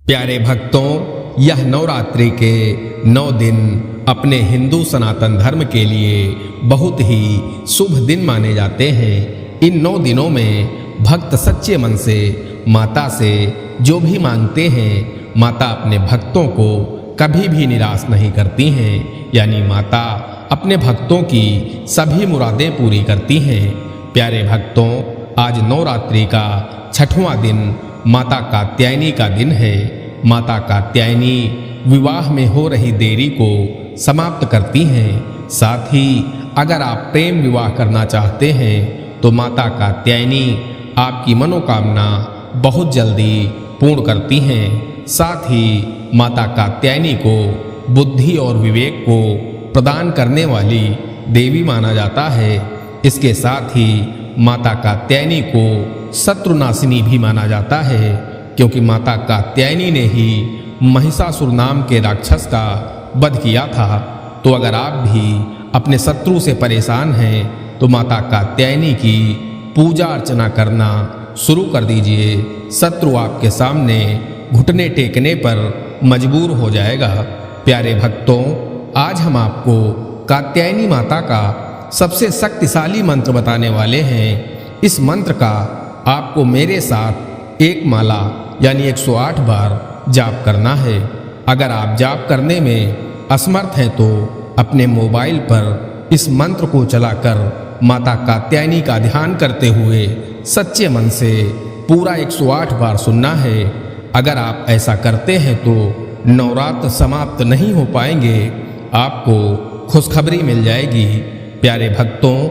प्यारे भक्तों, यह नवरात्रि के 9 दिन अपने हिंदू सनातन धर्म के लिए बहुत ही शुभ दिन माने जाते हैं। इन 9 दिनों में भक्त सच्चे मन से माता से जो भी मांगते हैं, माता अपने भक्तों को कभी भी निराश नहीं करती हैं। यानी माता अपने भक्तों की सभी मुरादें पूरी करती हैं। प्यारे भक्तों, आज नवरात्रि का 6वां दिन माता कात्यायनी का दिन है। माता कात्यायनी विवाह में हो रही देरी को समाप्त करती हैं। साथ ही अगर आप प्रेम विवाह करना चाहते हैं तो माता कात्यायनी आपकी मनोकामना बहुत जल्दी पूर्ण करती हैं। साथ ही माता कात्यायनी को बुद्धि और विवेक को प्रदान करने वाली देवी माना जाता है। इसके साथ ही माता कात्यायनी को शत्रुनाशिनी भी माना जाता है, क्योंकि माता कात्यायनी ने ही महिषासुर नाम के राक्षस का वध किया था। तो अगर आप भी अपने शत्रु से परेशान हैं तो माता कात्यायनी की पूजा अर्चना करना शुरू कर दीजिए। शत्रु आपके सामने घुटने टेकने पर मजबूर हो जाएगा। प्यारे भक्तों, आज हम आपको कात्यायनी माता का सबसे शक्तिशाली मंत्र बताने वाले हैं। इस मंत्र का आपको मेरे साथ एक माला यानी 108 बार जाप करना है। अगर आप जाप करने में असमर्थ हैं तो अपने मोबाइल पर इस मंत्र को चलाकर माता कात्यायनी का ध्यान करते हुए सच्चे मन से पूरा 108 बार सुनना है। अगर आप ऐसा करते हैं तो नवरात्र समाप्त नहीं हो पाएंगे, आपको खुशखबरी मिल जाएगी। प्यारे भक्तों,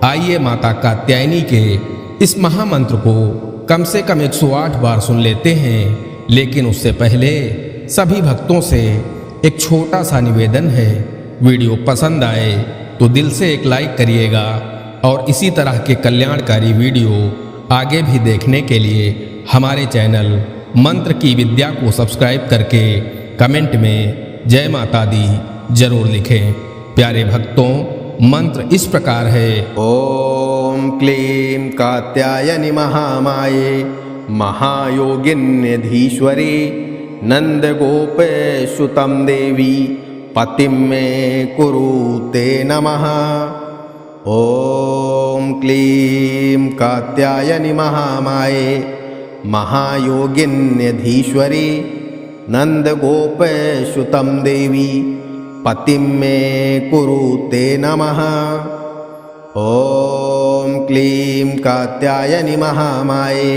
आइए माता कात्यायनी के इस महामंत्र को कम से कम 108 बार सुन लेते हैं। लेकिन उससे पहले सभी भक्तों से एक छोटा सा निवेदन है। वीडियो पसंद आए तो दिल से एक लाइक करिएगा और इसी तरह के कल्याणकारी वीडियो आगे भी देखने के लिए हमारे चैनल मंत्र की विद्या को सब्सक्राइब करके कमेंट में जय माता दी जरूर लिखें। प्यारे भक्तों, मंत्र इस प्रकार है। ओम क्लीं कात्यायनि महामाये महायोगिन्यधीश्वरी नंदगोपसुतं देवी पतिं मे कुरु ते नमः। ओम क्लीं कात्यायनि महामाये महायोगिन्यधीश्वरी नंदगोपसुतं देवी पतिं मे कुरु ते नमः। ओम क्लीं कात्यायनि महामाये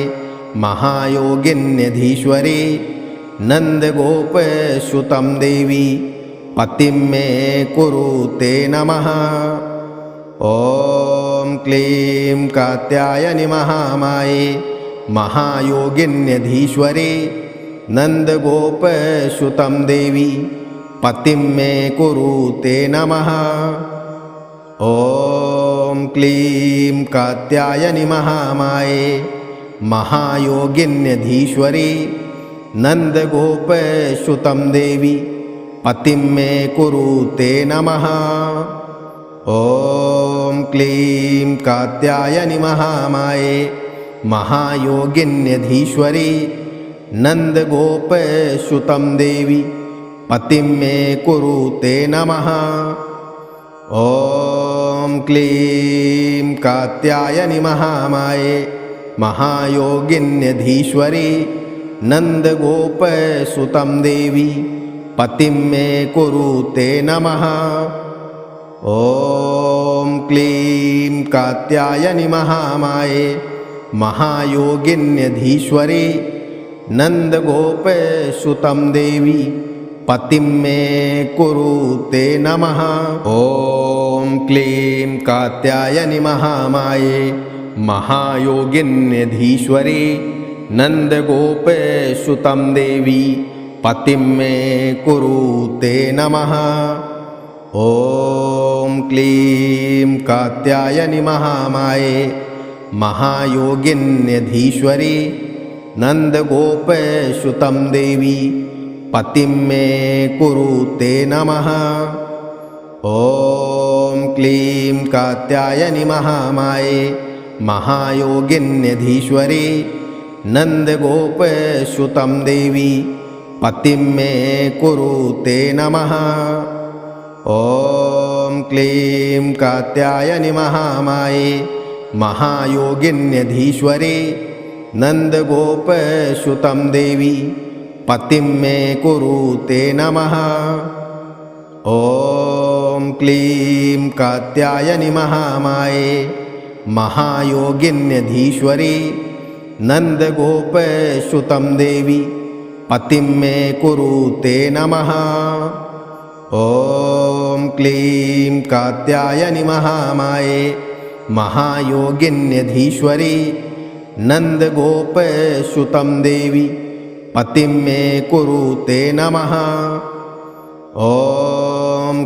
महायोगिन्यधीश्वरी नंदगोपसुतं देवी पतिं मे कुरु ते नमः। ओम क्लीं कात्यायनि महामाये महायोगिन्यधीश्वरी नंदगोपसुतं देवी पतिं मे कुरु ते नमः। ओम क्लीं कात्यायनि महामाये महायोगिन्यधीश्वरी नंदगोपसुतं देवी पतिं मे कुरु ते नमः। ओम क्लीं कात्यायनि महामाये महायोगिन्यधीश्वरी नंदगोपसुतं देवी पतिं मे कुरु ते नमः। ओम क्लीं कात्यायनि महामाये महायोगिन्यधीश्वरी नंदगोपसुतं देवी पतिं मे कुरु ते नमः। ओम क्लीं कात्यायनि महामाये महायोगिन्यधीश्वरी नंदगोपसुतं देवी पतिं मे कुरु ते नमः। ओम क्लीं कात्यायनि महामाये महायोगिन्यधीश्वरी नंदगोपसुतं देवी पतिं मे कुरु ते नमः। ओम क्लीं कात्यायनि महामाये महायोगिन्यधीश्वरी नंदगोपसुतं देवी पतिं मे कुरु ते नमः। ओम क्लीं कात्यायनि महामाये महायोगिन्यधीश्वरी नंदगोपसुतं देवी पतिं मे कुरुते नमः। ॐ क्लीं कात्यायनि महामाये महायोगिन्यधीश्वरे नन्दगोपसुतं देवी पतिं मे कुरुते नमः। ॐ क्लीं कात्यायनि महामाये महायोगिन्यधीश्वरे नन्दगोपसुतं देवी पतिं मे कुरुते नमः। ॐ क्लीं कात्यायनि महामाये महायोगिन्यधीश्वरे नन्दगोपसुतं देवी पतिं मे कुरुते नमः। ॐ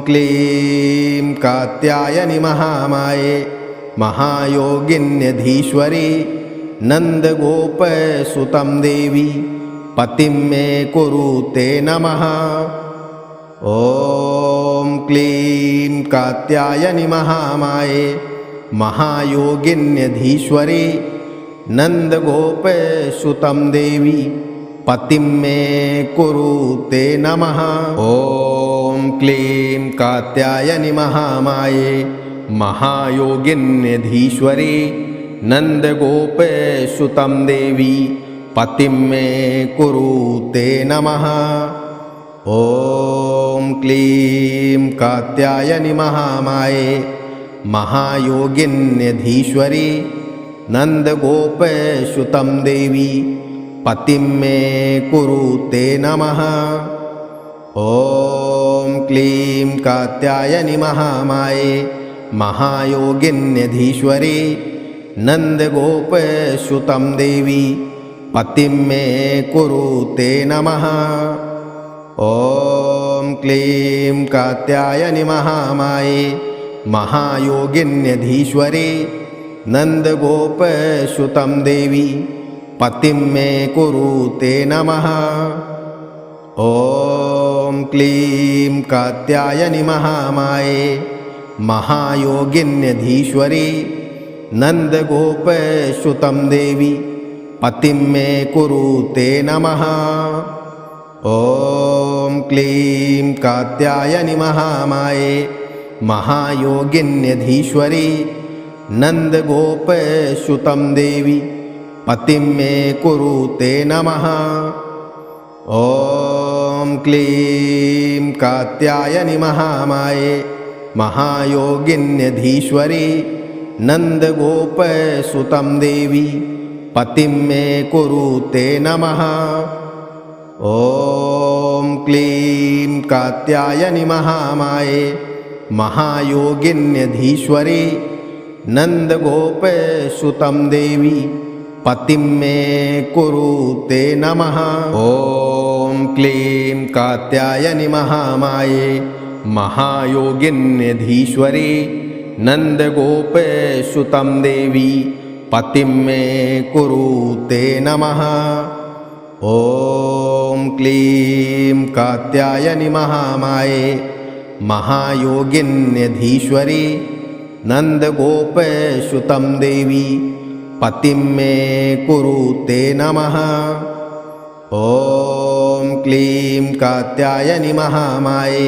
क्लीं कात्यायनि महामाये महायोगिन्यधीश्वरे नन्दगोपसुतं देवी पतिं मे कुरुते नमः। ॐ क्लीं कात्यायनि महामाये महायोगिन्यधीश्वरे नन्दगोपसुतं देवी पतिं मे कुरुते नमः। ॐ क्लीं कात्यायनि महामाये महायोगिन्यधीश्वरे नन्दगोपसुतं देवी पतिं मे कुरुते नमः। ॐ क्लीं कात्यायनि महामाये महायोगिन्यधीश्वरे नन्दगोपसुतं देवी पतिं मे कुरुते नमः। ॐ क्लीं कात्यायनि महामाये महायोगिन्यधीश्वरे नन्दगोपसुतं देवी पतिं मे कुरुते नमः। ॐ क्लीं कात्यायनि महामाये महायोगिन्यधीश्वरे नन्दगोपसुतं देवी पतिं मे कुरुते नमः। ॐ क्लीं कात्यायनि महामाये महायोगिन्यधीश्वरे नन्दगोपसुतं देवी पतिं मे कुरुते नमः। ॐ क्लीं कात्यायनि महामाये महायोगिन्यधीश्वरे नन्दगोपसुतं देवी पतिं मे कुरुते नमः। ॐ क्लीं कात्यायनि महामाये महायोगिन्यधीश्वरे नन्दगोपसुतं देवी पतिं मे कुरुते नमः। ॐ क्लीं कात्यायनि महामाये महायोगिन्यधीश्वरे नन्दगोपसुतं देवी पतिं मे कुरुते नमः। ॐ क्लीं कात्यायनि महामाये महायोगिन्यधीश्वरे नन्दगोपसुतं देवी पतिं मे कुरुते नमः। ॐ क्लीं कात्यायनि महामाये महायोगिन्यधीश्वरे नन्दगोपसुतं देवी पतिं मे कुरुते नमः। ॐ क्लीं कात्यायनि महामाये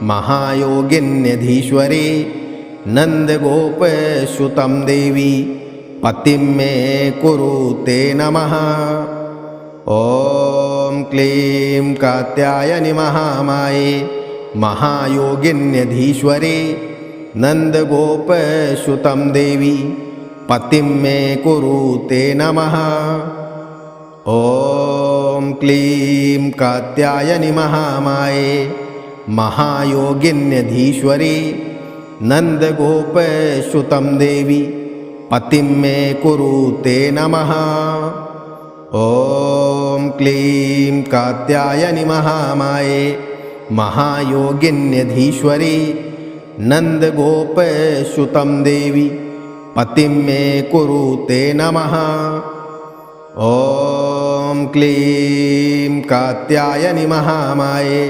महायोगिन्यधीश्वरे नन्दगोपसुतं देवी पतिं मे कुरुते नमः। ॐ क्लीं कात्यायनि महामाये महायोगिन्यधीश्वरे नन्दगोपसुतं देवी पतिं मे कुरुते नमः। ॐ क्लीं कात्यायनि महामाये महायोगिन्यधीश्वरे नन्दगोपसुतं देवी पतिं मे कुरुते नमः। ॐ क्लीं कात्यायनि महामाये महायोगिन्यधीश्वरे नन्दगोपसुतं देवी पतिं मे कुरुते नमः। ॐ क्लीं कात्यायनि महामाये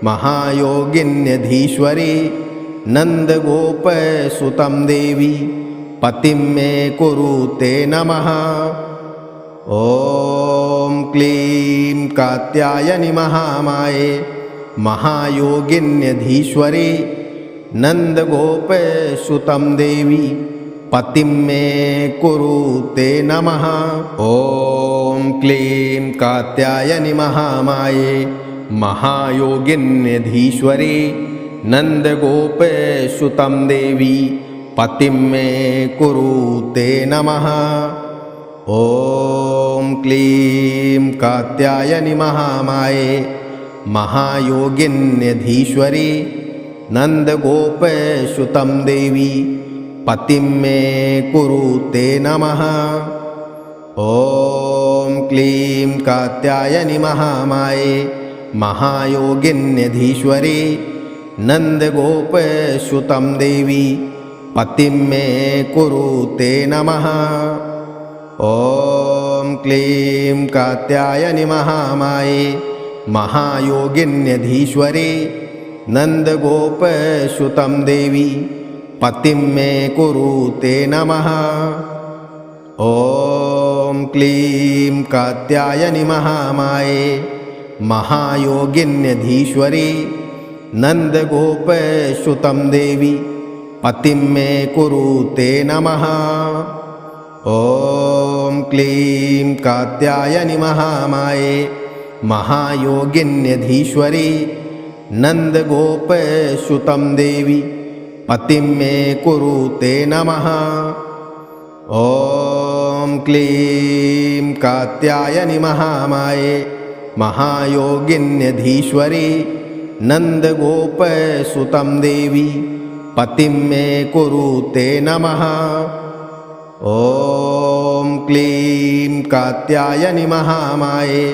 महायोगिन्यधीश्वरे नन्दगोपसुतं देवी पतिं मे कुरुते नमः। ॐ क्लीं कात्यायनि महामाये महायोगिन्यधीश्वरे नन्दगोपसुतं देवी पतिं मे कुरु ते नमः। ॐ क्लीं कात्यायनि महामाये महायोगिन्यधीश्वरे नन्दगोपसुतं देवी पतिं मे कुरु ते नमः। ॐ क्लीं कात्यायनि महामाये महायोगिन्यधीश्वरे नन्दगोपसुतं देवी पतिं मे कुरु ते नमः। ॐ क्लीं कात्यायनि महामाये महायोगिन्यधीश्वरे नन्दगोपसुतं देवी पतिं मे कुरु ते नमः। ॐ क्लीं कात्यायनि महामाये महायोगिन्यधीश्वरे नन्दगोपसुतं देवी पतिं मे कुरु ते नमः। ॐ क्लीं कात्यायनि महामाये महायोगिन्यधीश्वरे नन्दगोपसुतं देवी पतिं मे कुरु ते नमः। ॐ क्लीं कात्यायनि महामाये महायोगिन्यधीश्वरे नन्दगोपसुतं देवी पतिं मे कुरु ते नमः। ॐ क्लीं कात्यायनि महामाये महायोगिन्यधीश्वरे नन्दगोपसुतं देवी पतिं मे कुरु ते नमः। ॐ क्लीं कात्यायनि महामाये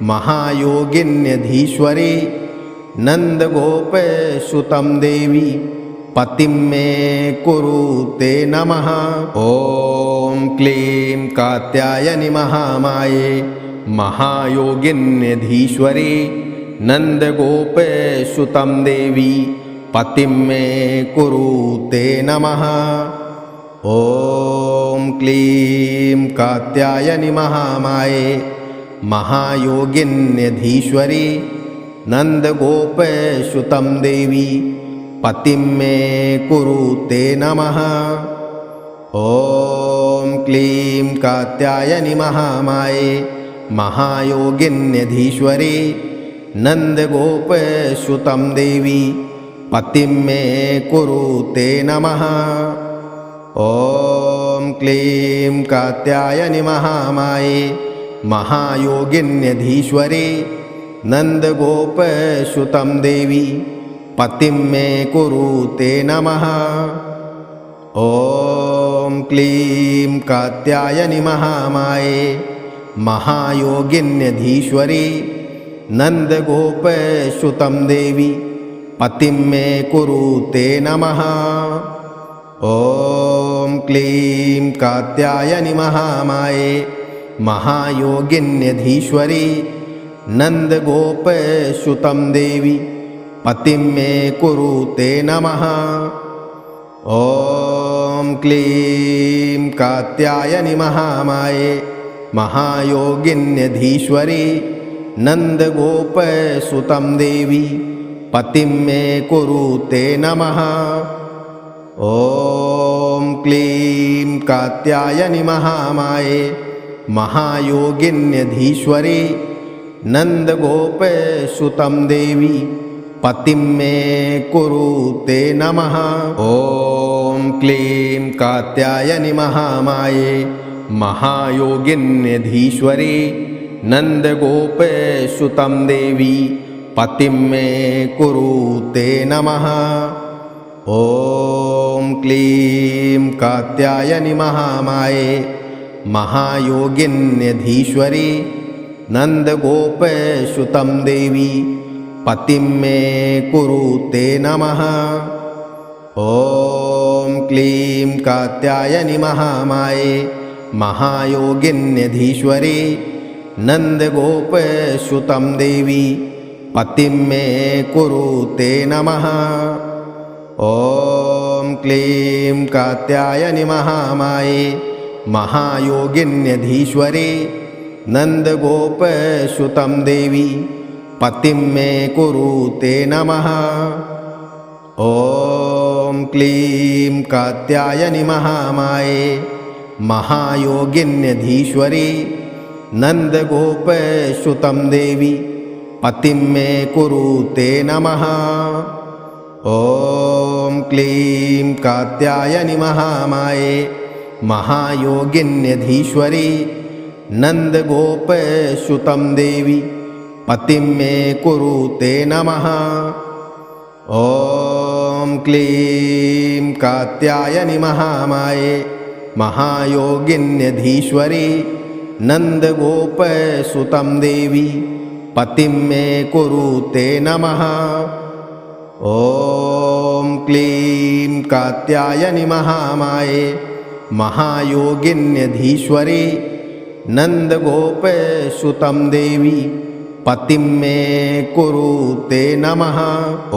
महायोगिन्यधीश्वरे नन्दगोपसुतं देवी पतिं मे कुरु ते नमः। ॐ क्लीं कात्यायनि महामाये महायोगिन्यधीश्वरे नन्दगोपसुतं देवी पतिं मे कुरु ते नमः। ॐ क्लीं कात्यायनि महामाये महायोगिन्यधीश्वरे नन्दगोपसुतं देवी पतिं मे कुरु ते नमः। ॐ क्लीं कात्यायनि महामाये महायोगिन्यधीश्वरे नन्दगोपसुतं देवी पतिं मे कुरु ते नमः। ॐ क्लीं कात्यायनि महामाये महायोगिन्यधीश्वरे नन्दगोपसुतं देवी पतिं मे कुरु ते नमः। ॐ क्लीं कात्यायनि महामाये महायोगिन्यधीश्वरे नन्दगोपसुतं देवी पतिं मे कुरु ते नमः। ॐ क्लीं कात्यायनि महामाये महायोगिन्यधीश्वरे नन्दगोपसुतं देवी पतिं मे कुरु ते नमः। ॐ क्लीं कात्यायनि महामाये महायोगिन्यधीश्वरे नन्दगोपसुतं देवी पतिं मे कुरु ते नमः। ॐ क्लीं कात्यायनि महामाये महायोगिन्यधीश्वरे नन्दगोपसुतं देवी पतिं मे कुरु ते नमः। ॐ क्लीं कात्यायनि महामाये महायोगिन्यधीश्वरे नन्दगोपसुतं देवी पतिं मे कुरु ते नमः। ॐ क्लीं कात्यायनि महामाये महायोगिन्यधीश्वरे नन्दगोपसुतं देवी पतिं मे कुरु ते नमः। ॐ क्लीं कात्यायनि महामाये महायोगिन्यधीश्वरे नन्दगोपसुतं देवी पतिं मे कुरु ते नमः। ॐ क्लीं कात्यायनि महामाये महायोगिन्यधीश्वरे नन्दगोपसुतं देवी पतिं मे कुरुते नमः। ॐ क्लीं कात्यायनि महामाये महायोगिन्यधीश्वरी नन्दगोपसुतं देवी पतिं मे कुरुते नमः। ॐ क्लीं कात्यायनि महामाये महायोगिन्यधीश्वरी नन्दगोपसुतं देवी पतिं मे कुरुते नमः। ॐ क्लीं कात्यायनि महामाये महायोगिन्यधीश्वरी नन्दगोपसुतं देवी पतिं मे कुरुते नमः। ॐ क्लीं कात्यायनि महामाये महायोगिन्यधीश्वरी नन्दगोपसुतं देवी पतिं मे कुरुते नमः। ॐ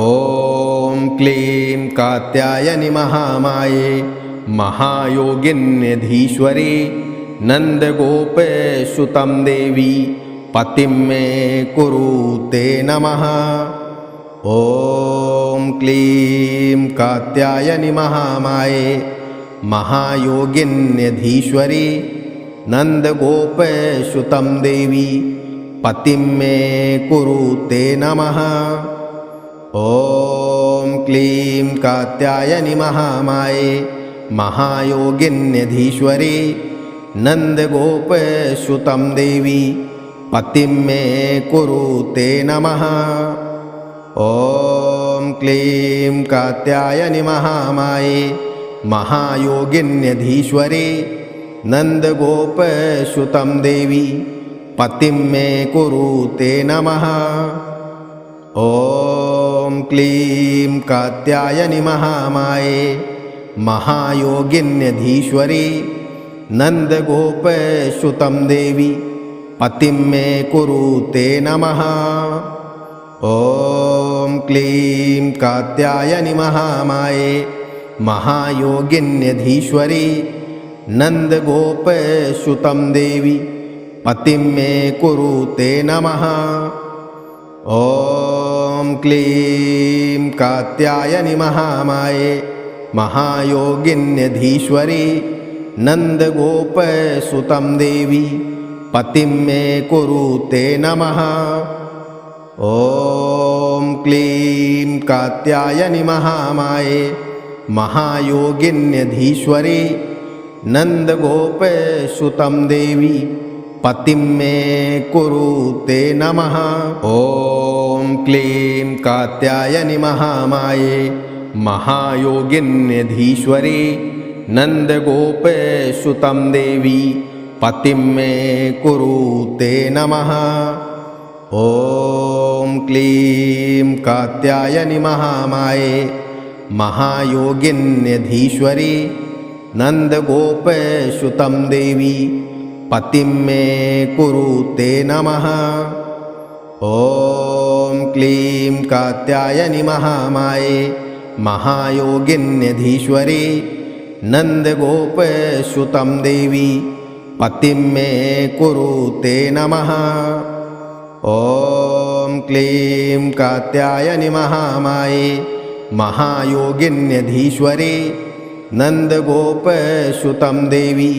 क्लीं कात्यायनि महामाये महायोगिन्यधीश्वरी नन्दगोपसुतं देवी पतिं मे कुरुते नमः। ॐ क्लीं कात्यायनि महामाये महायोगिन्यधीश्वरी नन्दगोपसुतं देवी पतिं मे कुरुते नमः। ॐ क्लीं कात्यायनि महामाये महायोगिन्यधीश्वरी नन्दगोपसुतं देवी पतिं मे कुरुते नमः। ॐ क्लीं कात्यायनि महामाये महायोगिन्यधीश्वरी नन्दगोपसुतं देवी पतिं मे कुरुते नमः। ॐ क्लीं कात्यायनि महामाये महायोगिन्यधीश्वरी नन्दगोपसुतं देवी पतिं मे कुरुते नमः। ॐ क्लीं कात्यायनि महामाये महायोगिन्यधीश्वरी नन्दगोपसुतं देवी पतिं मे कुरुते नमः। ॐ क्लीं कात्यायनि महामाये महायोगिन्यधीश्वरी नन्दगोपसुतं देवी पतिं मे कुरुते नमः। ॐ क्लीं कात्यायनि महामाये महायोगिन्यधीश्वरी नन्दगोपसुतं देवी पतिं मे कुरुते नमः। ॐ क्लीं कात्यायनि महामाये महायोगिन्यधीश्वरी नन्दगोपसुतं देवी पतिं मे कुरुते नमः। ॐ क्लीं कात्यायनि महामाये महायोगिन्यधीश्वरी नन्दगोपसुतं देवी पतिं मे कुरुते नमः। ॐ क्लीं कात्यायनि महामाये महायोगिन्यधीश्वरी नन्दगोपसुतं देवी पतिं मे कुरुते नमः। ॐ क्लीं कात्यायनि महामाये महायोगिन्यधीश्वरी नन्दगोपसुतं देवी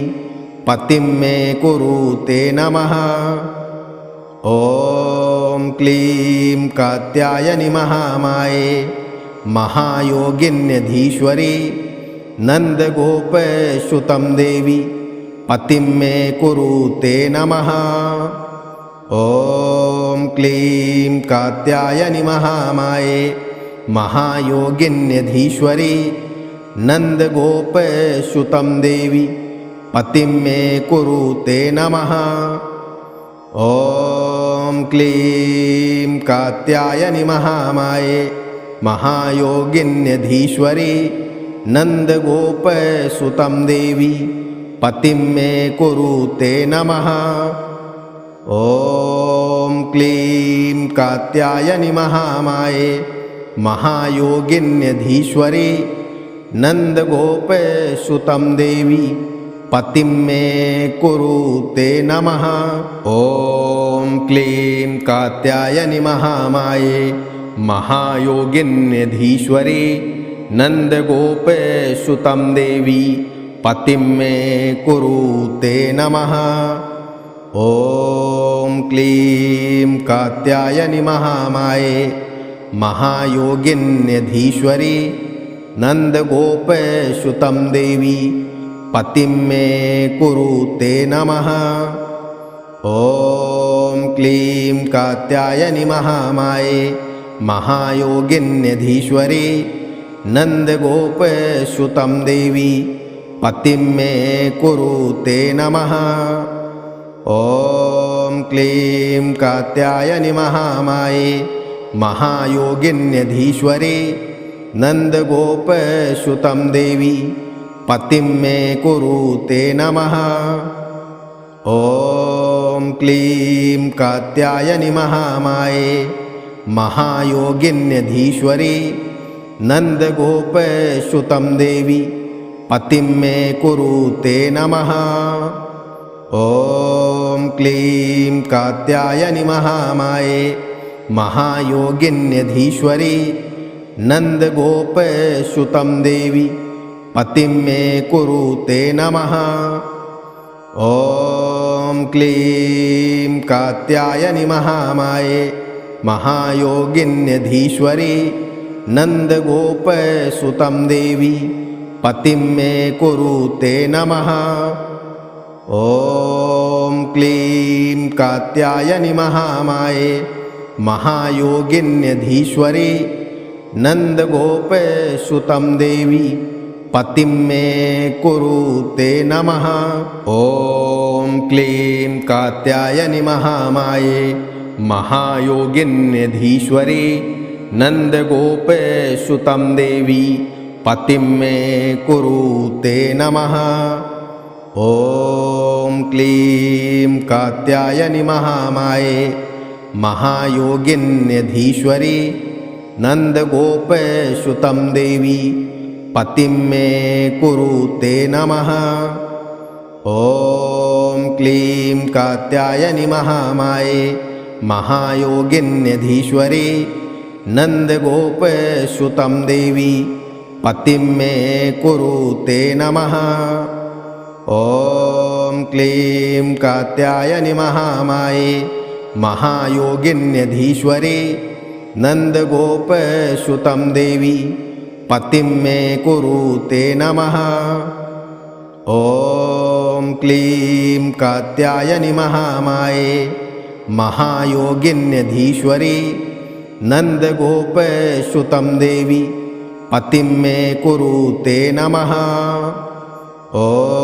पतिं मे कुरुते नमः। ॐ क्लीं कात्यायनि महामाये महायोगिन्यधीश्वरी नन्दगोपसुतं देवी पतिं मे कुरुते नमः। ॐ क्लीं कात्यायनि महामाये महायोगिन्यधीश्वरी नन्दगोपसुतं देवी पतिं मे कुरुते नमः। ॐ क्लीं कात्यायनि महामाये महायोगिन्यधीश्वरी नन्दगोपसुतं देवी पतिं मे कुरुते नमः। ॐ क्लीं कात्यायनि महामाये महायोगिन्यधीश्वरी नन्दगोपसुतं देवी पतिं मे कुरु ते नमः। ॐ क्लीं कात्यायनि महामाये महायोगिन्यधीश्वरी नन्दगोपसुतं देवी पतिं मे कुरु ते नमः। ॐ क्लीं कात्यायनि महामाये महायोगिन्यधीश्वरी नन्दगोपसुतं देवी पतिं मे कुरु ते नमः। ॐ क्लीं कात्यायनि महामाये महायोगिन्यधीश्वरी नन्दगोपसुतं देवी पतिं मे कुरु ते नमः। ॐ क्लीं कात्यायनि महामाये महायोगिन्यधीश्वरी नन्दगोपसुतं देवी पतिं मे कुरु ते नमः। ॐ क्लीं कात्यायनि महामाये महायोगिन्यधीश्वरी नन्दगोपसुतं देवी पतिं मे कुरु ते नमः। ॐ क्लीं कात्यायनि महामाये महायोगिन्यधीश्वरी नन्दगोपसुतं देवी पतिं मे कुरु ते नमः। ॐ क्लीं कात्यायनि महामाये महायोगिन्यधीश्वरी नन्दगोपसुतं देवी पतिं मे कुरु ते नमः। ॐ क्लीं कात्यायनि महामाये महायोगिन्यधीश्वरी नन्दगोपसुतं देवी पतिं मे कुरु ते नमः। ॐ क्लीं कात्यायनि महामाये महायोगिन्यधीश्वरी नन्दगोपसुतं देवी पतिं मे कुरु ते नमः। ॐ क्लीं कात्यायनि महामाये महायोगिन्यधीश्वरी नन्दगोपसुतं देवी पतिं मे कुरु ते नमः। ॐ क्लीं कात्यायनि महामाये महायोगिन्यधीश्वरी नन्दगोपसुतं देवी पतिं मे कुरु ते नमः। ॐ क्लीं कात्यायनि महामाये महायोगिन्यधीश्वरी नन्दगोपसुतं देवी पतिं मे कुरु ते नमः। ॐ क्लीं कात्यायनि महामाये महायोगिन्यधीश्वरी नन्दगोपसुतं देवी पतिं मे कुरु ते नमः। ॐ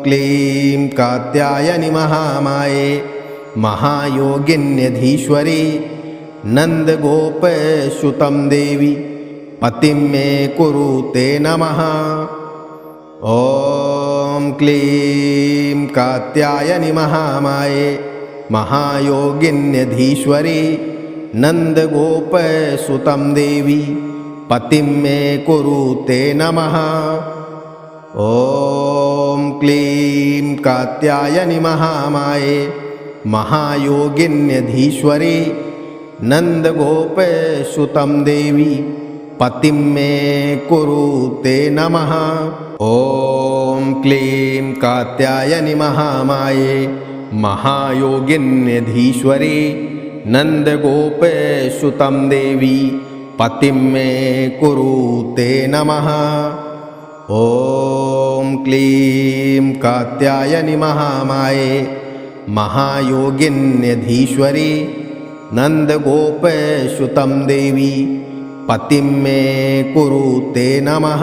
क्लीं कात्यायनि महामाये महायोगिन्यधीश्वरी नन्दगोपसुतं देवी पतिं मे कुरु ते नमः। ॐ क्लीं कात्यायनि महामाये महायोगिन्यधीश्वरी नन्दगोपसुतं देवी पतिं मे कुरु ते नमः। ॐ क्लीं कात्यायनि महामाये महायोगिन्यधीश्वरी नन्दगोपसुतं देवी पतिं मे कुरु ते नमः। ॐ क्लीं कात्यायनि महामाये महायोगिन्यधीश्वरी नन्दगोपसुतं देवी पतिं मे कुरु ते नमः। ॐ क्लीं कात्यायनि महामाये महायोगिन्यधीश्वरी नन्दगोपसुतं देवी पतिं मे कुरु ते नमः।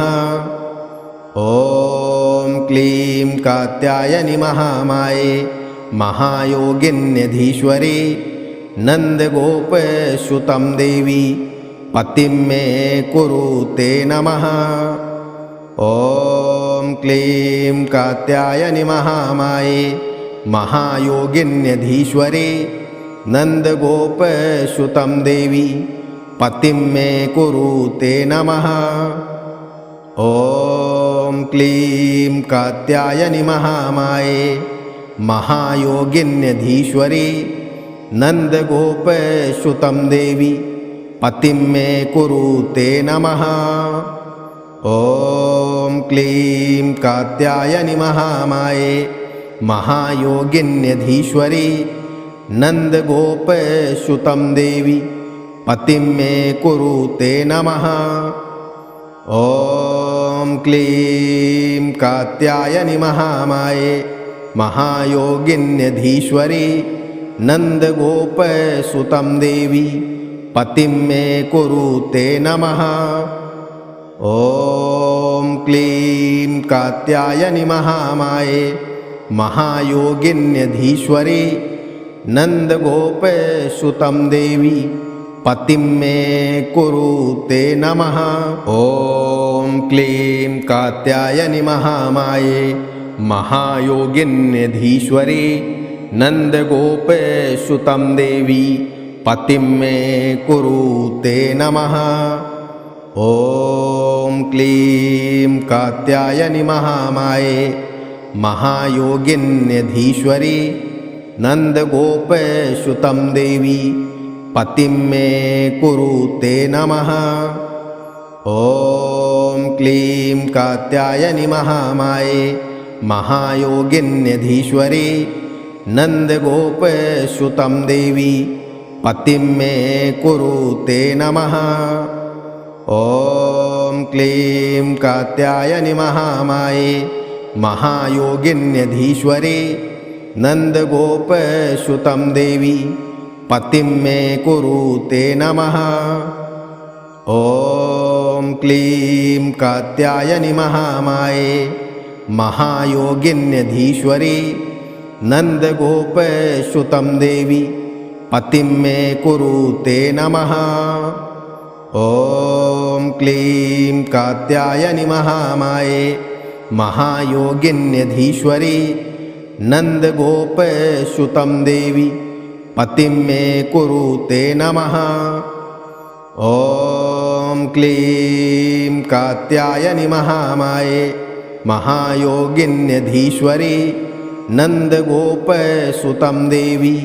ॐ क्लीं कात्यायनि महामाये महायोगिन्यधीश्वरी नन्दगोपसुतं देवी पतिं मे कुरु ते नमः। ॐ क्लीं कात्यायनि महामाये महायोगिन्यधीश्वरी नन्दगोपसुतं देवी पतिं मे कुरु ते नमः। ॐ ॐ क्लीं कात्यायनि महामाये महायोगिन्यधीश्वरी नन्दगोपसुतं देवी पतिं मे कुरु ते नमः। ॐ क्लीं कात्यायनि महामाये महायोगिन्यधीश्वरी नन्दगोपसुतं देवी पतिं मे कुरु ते नमः। ॐ क्लीं कात्यायनि महामाये महायोगिन्यधीश्वरी नन्दगोपसुतं देवी पतिं मे कुरु ते नमः। ॐ क्लीं कात्यायनि महामाये महायोगिन्यधीश्वरी नन्दगोपसुतं देवी पतिं मे कुरु ते नमः। ॐ क्लीं कात्यायनि महामाये महायोगिन्यधीश्वरी नन्दगोपसुतं देवी पतिं मे कुरु ते नमः। ॐ क्लीं कात्यायनि महामाये महायोगिन्यधीश्वरी नन्दगोपसुतं देवी पतिं मे कुरु ते नमः। ॐ क्लीं कात्यायनि महामाये महायोगिन्यधीश्वरी नन्दगोपसुतं देवी पतिं मे कुरु ते नमः। ॐ क्लीं कात्यायनि महामाये महायोगिन्यधीश्वरी नन्दगोपसुतं देवी पतिं मे कुरु ते नमः। ॐ क्लीं कात्यायनि महामाये महायोगिन्यधीश्वरी नन्दगोपसुतं देवी पतिं मे कुरु ते नमः। ॐ क्लीं कात्यायनि महामाये महायोगिन्यधीश्वरी नन्दगोपसुतं देवी पतिं मे कुरु ते नमः। ॐ क्लीं कात्यायनि महामाये महायोगिन्यधीश्वरी नन्दगोपसुतं देवी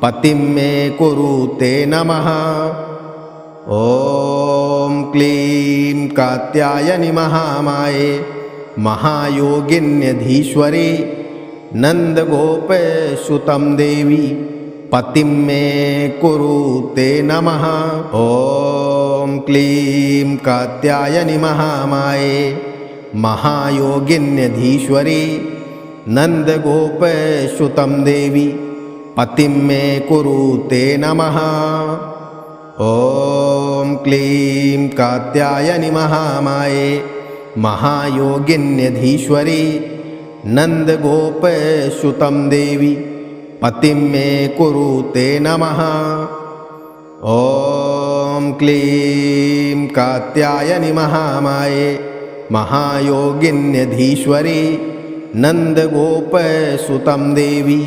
पतिं मे कुरु ते नमः। ॐ क्लीं कात्यायनि महामाये महायोगिन्यधीश्वरी नन्दगोपसुतं देवी पतिं मे कुरु ते नमः। ॐ क्लीं कात्यायनि महामाये महायोगिन्यधीश्वरी नन्दगोपसुतं देवी पतिं मे कुरु ते नमः। ॐ क्लीं कात्यायनि महामाये महायोगिन्यधीश्वरी नन्दगोपसुतं देवी पतिं मे कुरु ते नमः। ॐ क्लीं कात्यायनि महामाये महायोगिन्यधीश्वरी नन्दगोपसुतं देवी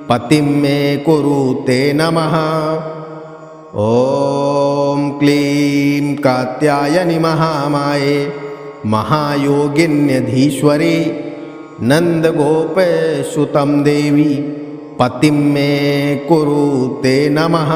पतिं मे कुरु ते नमः। ॐ क्लीं कात्यायनि महामाये महायोगिन्यधीश्वरी नन्दगोपसुतं देवी पतिं मे कुरु ते नमः।